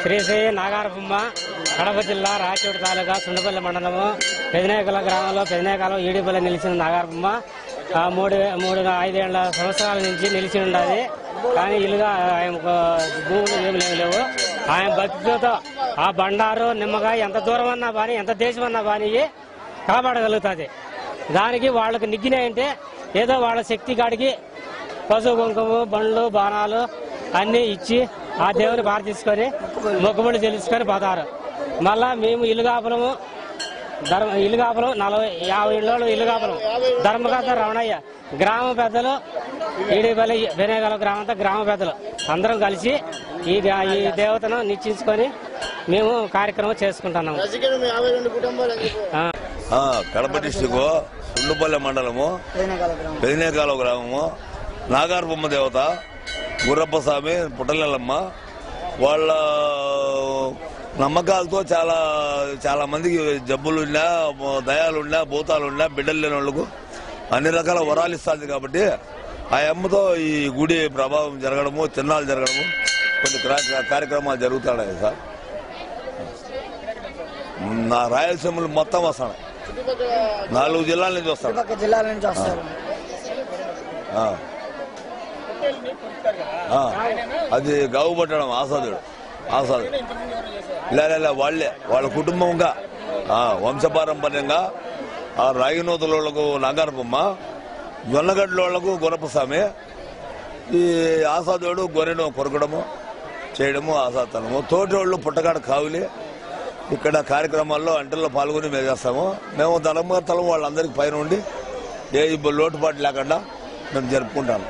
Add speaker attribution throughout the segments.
Speaker 1: శ్రీ నాగారపుమ్మ కడప జిల్లా రాయచోటి తాలూకా సుండపల్లి మండలము పెదనేకల గ్రామంలో పెదనేకాలం ఈడిపల్లి నిలిచిన నాగారపుమ్మ 5 సంవత్సరాల నుంచి నిలిచి ఉన్నది. కానీ ఇల్లుగా ఆయనకు భూములు ఏమి లేవు. ఆయన భక్తితో ఆ బండారు నిమ్మకాయ ఎంత దూరం అన్నా బాని ఎంత దేశం అన్నా బాని కాపాడగలుగుతుంది. దానికి వాళ్ళకి నిగ్గినాయంటే ఏదో వాళ్ళ శక్తి కాడికి పశువు కుంకుమ బండ్లు బాణాలు అన్నీ ఇచ్చి ఆ దేవుని ప్రార్థించుకొని మొక్కుబడి చెల్లించుకొని పోతారు. మళ్ళా మేము ఇల్లుగాపులము 50 ఇళ్ళు ఇల్లుగాపులం ధర్మకర్త రమణయ్య గ్రామ పెద్దలు ఈడిపల్లి బెనేగల గ్రామంతో గ్రామ పెద్దలు అందరం కలిసి ఈ దేవతను నిశ్చయించుకొని మేము కార్యక్రమం చేసుకుంటున్నాము.
Speaker 2: కడప డిస్టిక్ సుండుపల్లి మండలము పెదనేకాల గ్రామము నాగారపుమ్మ దేవత గుర్రప్ప స్వామి పుట్టలెల్లమ్మ వాళ్ళ నమ్మకాలతో చాలా మందికి జబ్బులున్నా దయాలున్నా భూతాలున్నా బిడ్డలు లేని వాళ్ళకు అన్ని రకాల వరాలు ఇస్తుంది. కాబట్టి ఆ అమ్మతో ఈ గుడి ప్రభావం జరగడము తిన్నాలు జరగడము కొన్ని కార్యక్రమాలు జరుగుతున్నాయి సార్. నా రాయలసీమలు మొత్తం వస్తాను 4 జిల్లాల నుంచి వస్తాను. అది గావు పట్టడం ఆసాదుడు వాళ్ళ కుటుంబంగా వంశపారంపర్యంగా ఆ రాగినూతుల వాళ్లకు నాగారపుమ్మ జొన్నగడ్డల వాళ్లకు గుర్రప్ప స్వామి ఈ ఆసాదుడు గొర్రెను కొరకడము చేయడము ఆసాదనము తోటోళ్ళు పుట్టగాడ కావులి ఇక్కడ కార్యక్రమాల్లో అంటల్లో పాల్గొని మేము చేస్తాము. మేము ధర్మకర్తలు వాళ్ళందరికీ పైన ఉండి ఏ లోటుపాటు లేకుండా మేము జరుపుకుంటాము.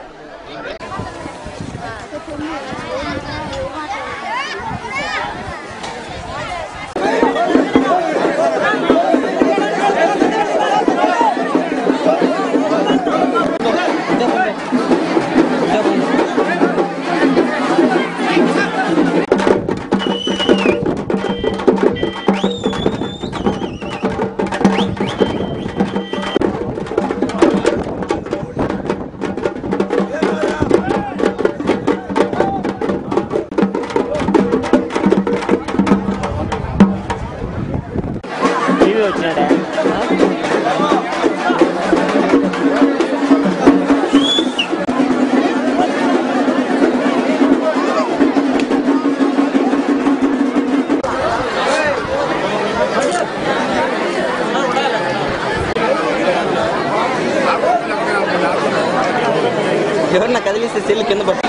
Speaker 3: ఎవరన్నా కదిలిస్తే సెల్ కింద పడుతుంది.